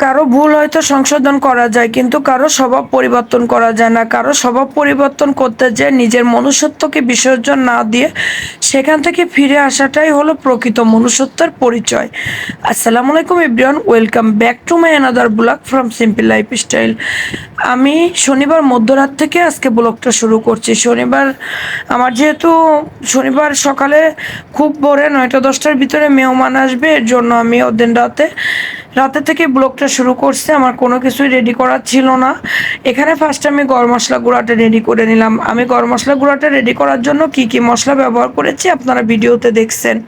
কারো ভুল হয়তো সংশোধন করা যায়, কিন্তু কারো স্বভাব পরিবর্তন করা যায় না। কারো স্বভাব পরিবর্তন করতে যেয়ে নিজের মনুষ্যত্বকে বিসর্জন না দিয়ে সেখান থেকে ফিরে আসাটাই হলো প্রকৃত মনুষ্যত্বের পরিচয়। আসসালামু আলাইকুম everyone, welcome back to my another blog from simple lifestyle. আমি শনিবার মধ্যরাত থেকে আজকে ব্লগটা শুরু করছি। শনিবার আমার যেহেতু শনিবার সকালে খুব ভোরে 9টা-10টার ভিতরে মেহমান আসবে, এর জন্য আমি ওদিন রাতে থেকে ব্লগটা শুরু করছি। আমার কোনো কিছুই রেডি করার ছিল না। এখানে ফার্স্ট আমি গরম মশলা গুঁড়াটা রেডি করে নিলাম। আমি গরম মশলা গুঁড়াটা রেডি করার জন্য কি কি মশলা ব্যবহার করেছি আপনারা ভিডিওতে দেখছেন।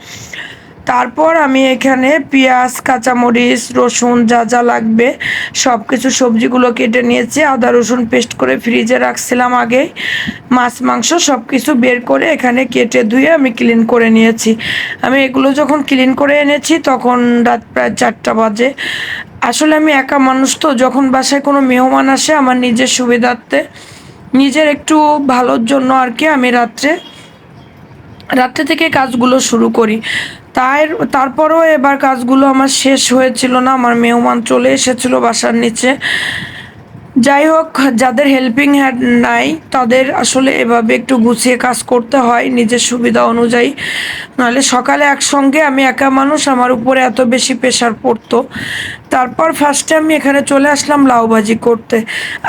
তারপর আমি এখানে পেঁয়াজ, কাঁচামরিচ, রসুন যা যা লাগবে সব কিছু সবজিগুলো কেটে নিয়েছি। আদা রসুন পেস্ট করে ফ্রিজে রাখছিলাম আগেই। মাছ মাংস সব কিছু বের করে এখানে কেটে ধুয়ে আমি ক্লিন করে নিয়েছি। আমি এগুলো যখন ক্লিন করে এনেছি তখন রাত প্রায় 4টা বাজে। আসলে আমি একা মানুষ, তো যখন বাসায় কোনো মেহমান আসে আমার নিজের সুবিধার্থে, নিজের একটু ভালোর জন্য আর কি, আমি রাত্রে থেকে কাজগুলো শুরু করি। তারপরও এবার কাজগুলো আমার শেষ হয়েছিল না, আমার মেহমান চলে এসেছিল বাসার নিচে। যাই হোক, যাদের হেল্পিং হ্যান্ড নাই তাদের আসলে এভাবে একটু গুছিয়ে কাজ করতে হয় নিজের সুবিধা অনুযায়ী, নাহলে সকালে একসঙ্গে আমি একা মানুষ, আমার উপরে এত বেশি প্রেশার পড়তো। তারপর ফার্স্টে আমি এখানে চলে আসলাম লাউ ভাজি করতে।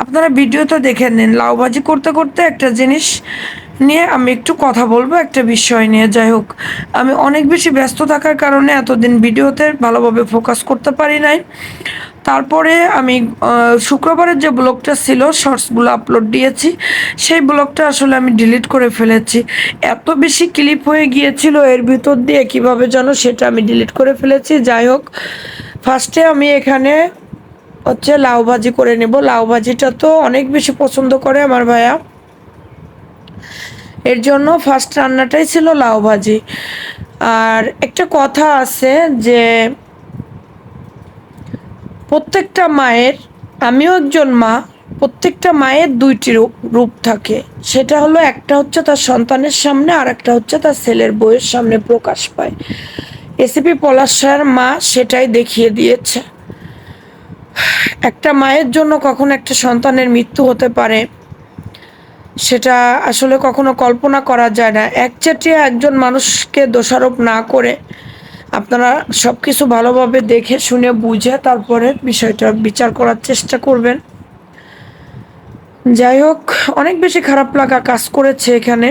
আপনারা ভিডিওটা দেখে নিন। লাউ ভাজি করতে করতে একটা জিনিস নিয়ে আমি একটু কথা বলবো, একটা বিষয় নিয়ে। যাই হোক, আমি অনেক বেশি ব্যস্ত থাকার কারণে এতদিন ভিডিওতে ভালোভাবে ফোকাস করতে পারি নাই। তারপরে আমি শুক্রবারের যে ব্লগটা ছিল, শর্টসগুলো আপলোড দিয়েছি, সেই ব্লগটা আসলে আমি ডিলিট করে ফেলেছি। এত বেশি ক্লিপ হয়ে গিয়েছিল এর ভিতর দিয়ে, কিভাবে যেন সেটা আমি ডিলিট করে ফেলেছি। যাই হোক, ফার্স্টে আমি এখানে হচ্ছে লাউ ভাজি করে নেব। লাউ ভাজিটা তো অনেক বেশি পছন্দ করে আমার ভাইয়া, এর জন্য ফার্স্ট রান্নাটাই ছিল লাউ ভাজি। আর একটা কথা আছে যে প্রত্যেকটা মায়ের, আমিও একজন মা, প্রত্যেকটা মায়ের দুইটি রূপ থাকে। সেটা হলো, একটা হচ্ছে তার সন্তানের সামনে, আর একটা হচ্ছে তার ছেলের বউয়ের সামনে প্রকাশ পায়। এসিপি পলাশার মা সেটাই দেখিয়ে দিয়েছে। একটা মায়ের জন্য কখনো একটা সন্তানের মৃত্যু হতে পারে সেটা আসলে কখনো কল্পনা করা যায় না। একচেটিয়া একজন মানুষকে দোষারোপ না করে আপনারা সব কিছু ভালোভাবে দেখে শুনে বুঝে তারপরে বিষয়টা বিচার করার চেষ্টা করবেন। যাই হোক, অনেক বেশি খারাপ লাগা কাজ করেছে এখানে।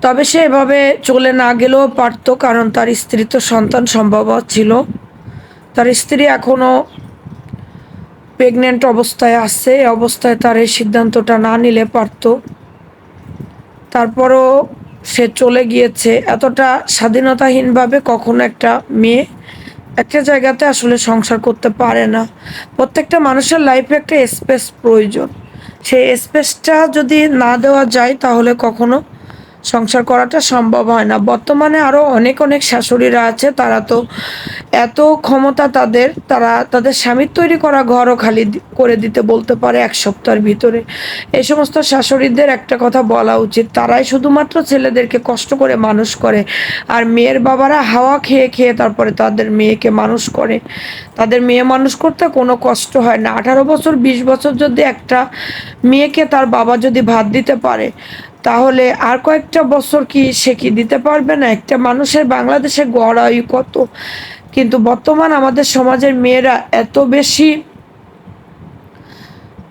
তবে সে এভাবে চলে না গেলেও পারতো, কারণ তার স্ত্রী তো সন্তান সম্ভব ছিল। তার স্ত্রী এখনো প্রেগনেন্ট অবস্থায় আছে, এই অবস্থায় তার এই সিদ্ধান্তটা না নিলে পারতো। তারপরও সে চলে গিয়েছে। এতটা স্বাধীনতাহীনভাবে কখনো একটা মেয়ে একটা জায়গাতে আসলে সংসার করতে পারে না। প্রত্যেকটা মানুষের লাইফে একটা স্পেস প্রয়োজন। সেই স্পেসটা যদি না দেওয়া যায় তাহলে কখনো সংসার করাটা সম্ভব হয় না। বর্তমানে আরও অনেক অনেক শাশুড়িরা আছে, তারা তো এত ক্ষমতা তাদের, তারা তাদের স্বামীর তৈরি করা ঘরও খালি করে দিতে বলতে পারে 1 সপ্তাহের ভিতরে। এই সমস্ত শাশুড়িদের একটা কথা বলা উচিত, তারাই শুধুমাত্র ছেলেদেরকে কষ্ট করে মানুষ করে, আর মেয়ের বাবারা হাওয়া খেয়ে খেয়ে তারপরে তাদের মেয়েকে মানুষ করে। তাদের মেয়ে মানুষ করতে কোনো কষ্ট হয় না। 18 বছর 20 বছর যদি একটা মেয়েকে তার বাবা যদি ভাত দিতে পারে, তাহলে আর কয়েকটা বছর কি সে কি দিতে পারবে না? একটা মানুষের বাংলাদেশে গড় আয়ু কত, কিন্তু বর্তমান আমাদের সমাজের মেয়েরা এত বেশি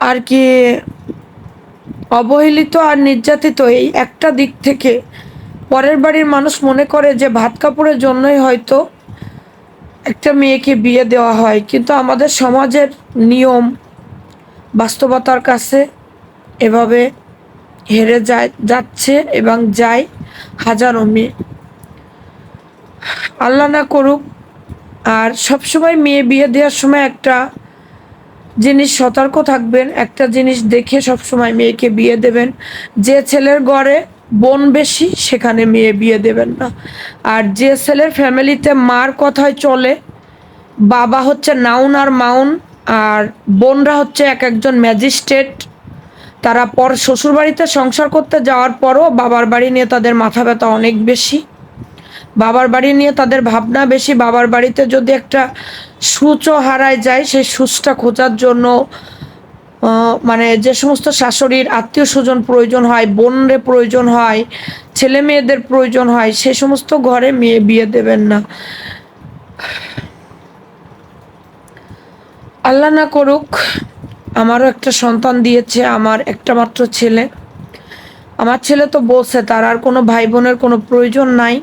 আর কি অবহেলিত আর নির্যাতিত এই একটা দিক থেকে। পরের বাড়ির মানুষ মনে করে যে ভাত কাপড়ের জন্যই হয়তো একটা মেয়েকে বিয়ে দেওয়া হয়, কিন্তু আমাদের সমাজের নিয়ম বাস্তবতার কাছে এভাবে হেরে যাচ্ছে এবং যায় হাজারো মেয়ে। আল্লাহ না করুক। আর সবসময় মেয়ে বিয়ে দেওয়ার সময় একটা জিনিস সতর্ক থাকবেন, একটা জিনিস দেখে সবসময় মেয়েকে বিয়ে দেবেন। যে ছেলের ঘরে বোন বেশি সেখানে মেয়ে বিয়ে দেবেন না। আর যে ছেলের ফ্যামিলিতে মার কথায় চলে, বাবা হচ্ছে নাউন আর মাউন, আর বোনরা হচ্ছে এক একজন ম্যাজিস্ট্রেট, তারা শ্বশুরবাড়িতে সংসার করতে যাওয়ার পরও বাবার বাড়ি নিয়ে তাদের মাথা ব্যথা অনেক বেশি। বাবার বাড়ি নিয়ে তাদের ভাবনা বেশি। বাবার বাড়িতে যদি একটা সূচও হারায় যায়, সেই সূচটা খোঁজার জন্য মানে যে সমস্ত শাশুড়ির আত্মীয় স্বজন প্রয়োজন হয়, বোনরে প্রয়োজন হয়, ছেলে মেয়েদের প্রয়োজন হয়, সে সমস্ত ঘরে মেয়ে বিয়ে দেবেন না। আল্লাহ না করুক, আমারও একটা সন্তান দিয়েছে, আমার একটা মাত্র ছেলে। আমার ছেলে তো বলছে তার আর কোনো ভাই বোনের কোনো প্রয়োজন নাই।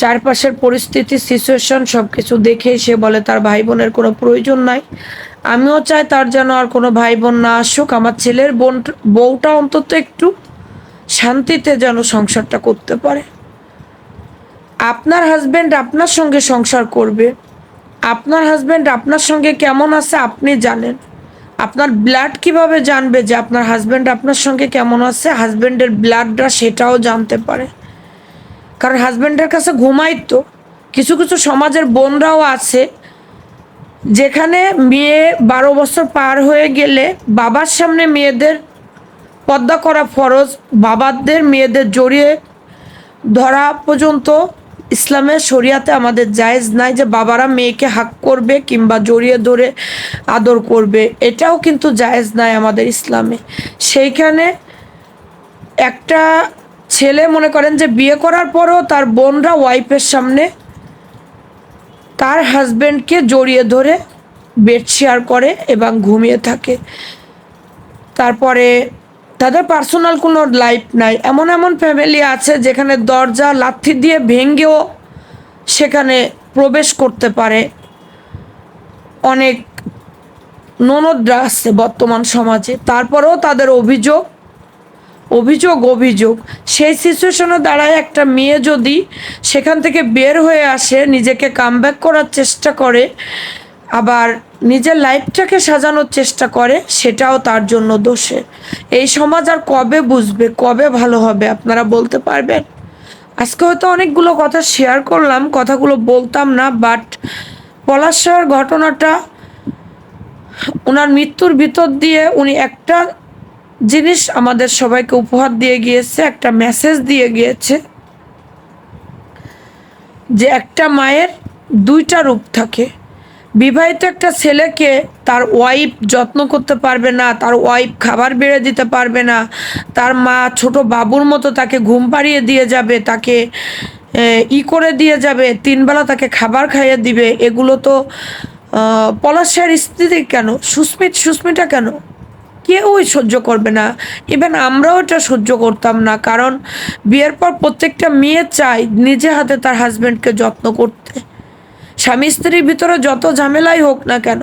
চারপাশের পরিস্থিতি, সিচুয়েশন সব কিছু দেখে সে বলে তার ভাই বোনের কোনো প্রয়োজন নাই। আমিও চাই তার যেন আর কোনো ভাই বোন না আসুক। আমার ছেলের বউটা অন্তত একটু শান্তিতে যেন সংসারটা করতে পারে। আপনার হাজবেন্ড আপনার সঙ্গে সংসার করবে, আপনার হাজবেন্ড আপনার সঙ্গে কেমন আছে আপনি জানেন। আপনার ব্লাড কিভাবে জানবে যে আপনার হাজবেন্ড আপনার সঙ্গে কেমন আছে? হাজবেন্ডের ব্লাডটা সেটাও জানতে পারে, কারণ হাজবেন্ডের কাছে ঘুমাই তো। কিছু কিছু সমাজের বোনরাও আছে যেখানে মেয়ে 12 বছর পার হয়ে গেলে বাবার সামনে মেয়েদের পর্দা করা ফরজ, বাবাদের মেয়েদের জড়িয়ে ধরা পর্যন্ত ইসলামের শরিয়াতে আমাদের জায়েজ নাই যে বাবারা মেয়েকে হাক করবে কিংবা জড়িয়ে ধরে আদর করবে, এটাও কিন্তু জায়েজ নাই আমাদের ইসলামে। সেইখানে একটা ছেলে মনে করেন যে বিয়ে করার পরও তার বোনরা ওয়াইফের সামনে তার হাজবেন্ডকে জড়িয়ে ধরে বেড শেয়ার করে এবং ঘুমিয়ে থাকে। তারপরে তাদের পার্সোনাল কোনো লাইফ নাই। এমন এমন ফ্যামিলি আছে যেখানে দরজা লাথি দিয়ে ভেঙেও সেখানে প্রবেশ করতে পারে। অনেক ননদরা আছে বর্তমান সমাজে, তারপরেও তাদের অভিযোগ অভিযোগ অভিযোগ। সেই সিচুয়েশনে দাঁড়ায় একটা মেয়ে যদি সেখান থেকে বের হয়ে আসে, নিজেকে কামব্যাক করার চেষ্টা করে, আবার নিজের লাইফটাকে সাজানোর চেষ্টা করে, সেটাও তার জন্য দোষে। এই সমাজ আর কবে বুঝবে, কবে ভালো হবে আপনারা বলতে পারবেন? আজকে হয়তো অনেকগুলো কথা শেয়ার করলাম, কথাগুলো বলতাম না, বাট পলাশ শাহর ঘটনাটা, ওনার মৃত্যুর ভিতর দিয়ে উনি একটা জিনিস আমাদের সবাইকে উপহার দিয়ে গিয়েছে, একটা মেসেজ দিয়ে গিয়েছে যে একটা মায়ের দুইটা রূপ থাকে। বিবাহিত একটা ছেলেকে তার ওয়াইফ যত্ন করতে পারবে না, তার ওয়াইফ খাবার বেড়ে দিতে পারবে না, তার মা ছোট বাবুর মতো তাকে ঘুম পাড়িয়ে দিয়ে যাবে, তাকে করে দিয়ে যাবে, 3 বেলা তাকে খাবার খাইয়ে দিবে। এগুলো তো পলাশের স্ত্রী কেন, সুস্মিতা কেন, কেউই সহ্য করবে না। ইভেন আমরাও এটা সহ্য করতাম না, কারণ বিয়ের পর প্রত্যেকটা মেয়ে চায় নিজে হাতে তার হাজব্যান্ডকে যত্ন করতে। স্বামী স্ত্রীর ভিতরে যত ঝামেলাই হোক না কেন,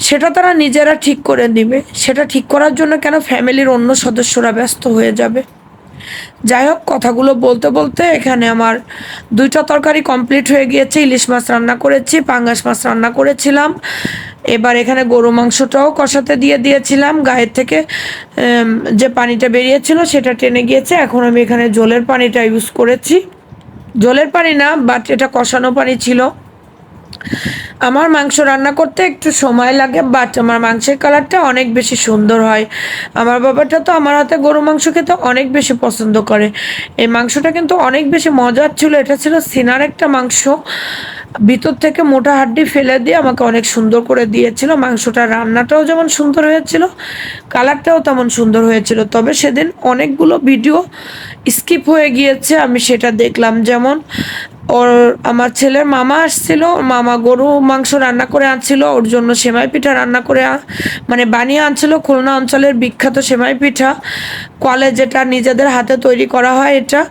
সেটা তারা নিজেরা ঠিক করে নিবে। সেটা ঠিক করার জন্য কেন ফ্যামিলির অন্য সদস্যরা ব্যস্ত হয়ে যাবে? যাই হোক, কথাগুলো বলতে বলতে এখানে আমার 2টা তরকারি কমপ্লিট হয়ে গিয়েছে। ইলিশ মাছ রান্না করেছি, পাঙ্গাস মাছ রান্না করেছিলাম, এবার এখানে গরু মাংসটাও কষাতে দিয়ে দিয়েছিলাম। গায়ের থেকে যে পানিটা বেরিয়েছিল সেটা টেনে গিয়েছে। এখন আমি এখানে জলের পানিটা ইউজ করেছি, জলের পানি না বাট এটা কষানো পানি ছিল। আমার মাংস রান্না করতে একটু সময় লাগে, বাট আমার মাংসের কালারটা অনেক বেশি সুন্দর হয়। আমার বাবাটা তো আমার হাতে গরু মাংস খেতে অনেক বেশি পছন্দ করে। এই মাংসটা কিন্তু অনেক বেশি মজার ছিল। এটা ছিল সিনার একটা মাংস, ভিতর থেকে মোটা হাড্ডি ফেলে দিয়ে আমাকে অনেক সুন্দর করে দিয়েছিল। মাংসটা রান্নাটাও যেমন সুন্দর হয়েছিল, কালারটাও তেমন সুন্দর হয়েছিল। তবে সেদিন অনেকগুলো ভিডিও স্কিপ হয়ে গিয়েছে, আমি সেটা দেখলাম। যেমন আমার ছেলের মামা আসছিল, মামা গরু মাংস রান্না করে আনছিল, ওর জন্য সেমাই পিঠা রান্না করে মানে বানিয়ে আনছিল। খুলনা অঞ্চলের বিখ্যাত সেমাই পিঠা, কলে যেটা নিজেদের হাতে তৈরি করা হয় এটা।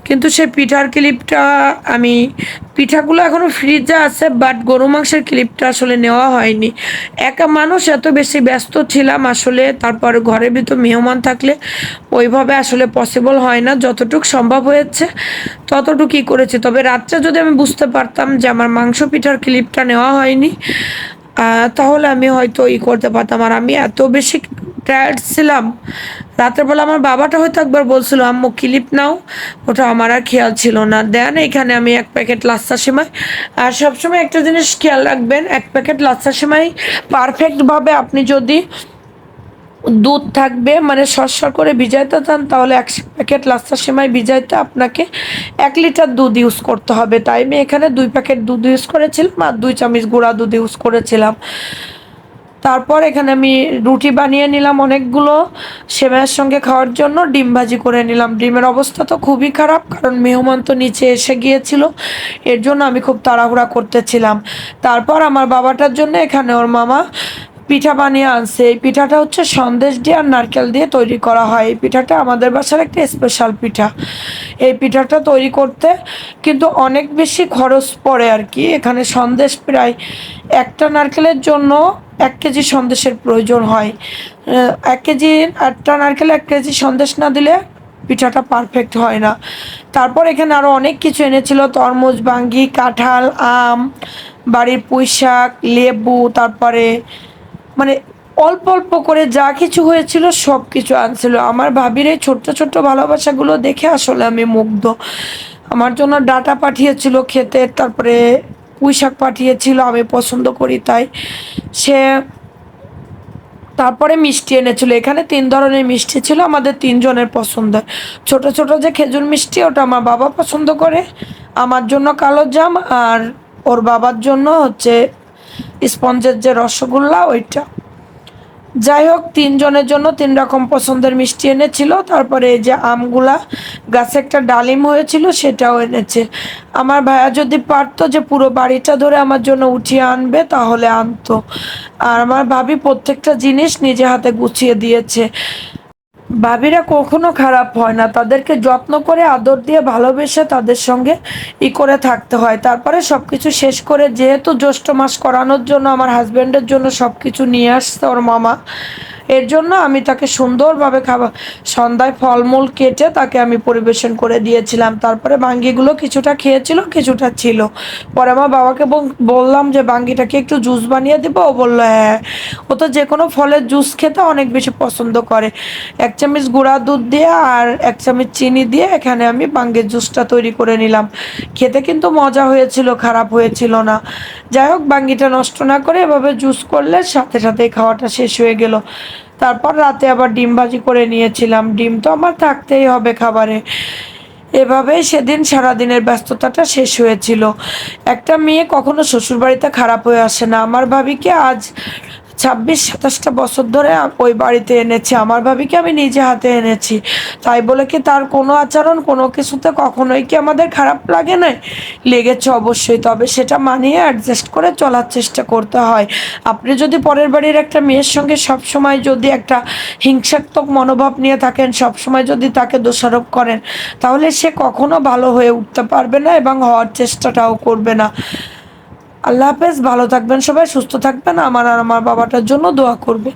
কিন্তু সে পিঠার ক্লিপটা, আমি পিঠাগুলো এখনও ফ্রিজে আছে, বাট গরু মাংসের ক্লিপটা আসলে নেওয়া হয়নি। একা মানুষ, এত বেশি ব্যস্ত ছিলাম আসলে। তারপর ঘরের ভিতর মেহমান থাকলে ওইভাবে আসলে পসিবল হয় না। যতটুকু সম্ভব হয়েছে ততটুকুই করেছি। তবে রাত্রে যদি আমি বুঝতে পারতাম যে আমার মাংস পিঠার ক্লিপটা নেওয়া হয়নি, তাহলে আমি হয়তো করতে পারতাম। আর আমি এত বেশি টায়ার্ড ছিলাম, রাতের বেলা আমার বাবাটা হয়তো একবার বলছিল আম্মু ক্লিপ নাও, ওটা আমার আর খেয়াল ছিল না। দেন এখানে আমি 1 প্যাকেট লাচ্ছা সেমাই। আর সবসময় একটা জিনিস খেয়াল রাখবেন, 1 প্যাকেট লাচ্ছা সেমাই পারফেক্টভাবে আপনি যদি দুধ থাকবে, মানে সরসর করে ভিজাইতে চান তাহলে 1 প্যাকেট লাচ্ছা সেমাই ভিজাইতে আপনাকে 1 লিটার দুধ ইউজ করতে হবে। তাই আমি এখানে 2 প্যাকেট দুধ ইউজ করেছিলাম আর 2 চামচ গুঁড়া দুধ ইউজ করেছিলাম। তারপর এখানে আমি রুটি বানিয়ে নিলাম অনেকগুলো সেমাইয়ের সঙ্গে খাওয়ার জন্য। ডিম ভাজি করে নিলাম। ডিমের অবস্থা তো খুবই খারাপ, কারণ মেহমান তো নিচে এসে গিয়েছিল, এর জন্য আমি খুব তাড়াহুড়া করতেছিলাম। তারপর আমার বাবাটার জন্য এখানে ওর মামা পিঠা বানিয়ে আনছে। এই পিঠাটা হচ্ছে সন্দেশ দিয়ে আর নারকেল দিয়ে তৈরি করা হয়। এই পিঠাটা আমাদের বাসার একটা স্পেশাল পিঠা। এই পিঠাটা তৈরি করতে কিন্তু অনেক বেশি খরচ পড়ে আর কি। এখানে সন্দেশ প্রায় একটা নারকেলের জন্য 1 কেজি সন্দেশের প্রয়োজন হয়। 1 কেজি, একটা নারকেলে 1 কেজি সন্দেশ না দিলে পিঠাটা পারফেক্ট হয় না। তারপর এখানে আরও অনেক কিছু এনেছিল, তরমুজ, বাঙ্গি, কাঁঠাল, আম, বাড়ির পুঁই শাক, লেবু, তারপরে মানে অল্প অল্প করে যা কিছু হয়েছিল সব কিছু আনছিল। আমার ভাবির এই ছোট্ট ছোট্ট ভালোবাসাগুলো দেখে আসলে আমি মুগ্ধ। আমার জন্য ডাটা পাঠিয়েছিল খেতে, তারপরে পুঁই শাক পাঠিয়েছিল, আমি পছন্দ করি তাই। সে তারপরে মিষ্টি এনেছিল। এখানে 3 ধরনের মিষ্টি ছিল আমাদের 3 জনের পছন্দের। ছোট ছোট যে খেজুর মিষ্টি, ওটা আমার বাবা পছন্দ করে, আমার জন্য কালো জাম, আর ওর বাবার জন্য হচ্ছে স্পঞ্জের যে রসগোল্লা ওইটা। যাই হোক, 3 জনের জন্য 3 রকম পছন্দের মিষ্টি এনেছিল। তারপরে এই যে আমগুলা, গাছে একটা ডালিম হয়েছিল সেটাও এনেছে। আমার ভাইয়া যদি পারতো যে পুরো বাড়িটা ধরে আমার জন্য উঠিয়ে আনবে তাহলে আনতো। আর আমার ভাবি প্রত্যেকটা জিনিস নিজে হাতে গুছিয়ে দিয়েছে। ভাবিরা কখনো খারাপ হয় না, তাদেরকে যত্ন করে আদর দিয়ে ভালোবেসে তাদের সঙ্গে করে থাকতে হয়। তারপরে সব কিছু শেষ করে, যেহেতু জ্যৈষ্ঠ মাস করানোর জন্য আমার হাজব্যান্ডের জন্য সব কিছু নিয়ে আসছে ওর মামা, এর জন্য আমি তাকে সুন্দরভাবে সন্ধ্যায় ফলমূল কেটে তাকে আমি পরিবেশন করে দিয়েছিলাম। তারপরে বাঙ্গিগুলো কিছুটা খেয়েছিল, কিছুটা ছিল। পরে আমার বাবাকে বললাম যে বাঙ্গিটাকে একটু জুস বানিয়ে দেবো। ও বললো হ্যাঁ। ও তো যে কোনো ফলের জুস খেতে অনেক বেশি পছন্দ করে। 1 চামচ গুঁড়া দুধ দিয়ে আর 1 চামচ চিনি দিয়ে এখানে আমি বাঙ্গির জুসটা তৈরি করে নিলাম। খেতে কিন্তু মজা হয়েছিল, খারাপ হয়েছিল না। যাই হোক, বাঙ্গিটা নষ্ট না করে এভাবে জুস করলে সাথে সাথেই খাওয়াটা শেষ হয়ে গেল। তারপর রাতে আবার ডিম ভাজি করে নিয়েছিলাম। ডিম তো আমার থাকতেই হবে খাবারে। এভাবেই সেদিন সারাদিনের ব্যস্ততাটা শেষ হয়েছিল। একটা মেয়ে কখনো শ্বশুরবাড়িতে খারাপ হয়ে আসে না। আমার ভাবিকে আজ 26-27টা বছর ধরে ওই বাড়িতে এনেছি। আমার ভাবিকে আমি নিজে হাতে এনেছি, তাই বলে কি তার কোনো আচরণ কোনো কিছুতে কখনোই কি আমাদের খারাপ লাগে না? লেগেছে অবশ্যই, তবে সেটা মানিয়ে অ্যাডজাস্ট করে চলার চেষ্টা করতে হয়। আপনি যদি পরের বাড়ির একটা মেয়ের সঙ্গে সবসময় যদি একটা হিংসাত্মক মনোভাব নিয়ে থাকেন, সবসময় যদি তাকে দোষারোপ করেন, তাহলে সে কখনো ভালো হয়ে উঠতে পারবে না এবং হওয়ার চেষ্টাটাও করবে না। আল্লাহ হাফেজ, ভালো থাকবেন সবাই, সুস্থ থাকবেন। আমার আর আমার বাবাটার জন্য দোয়া করবে।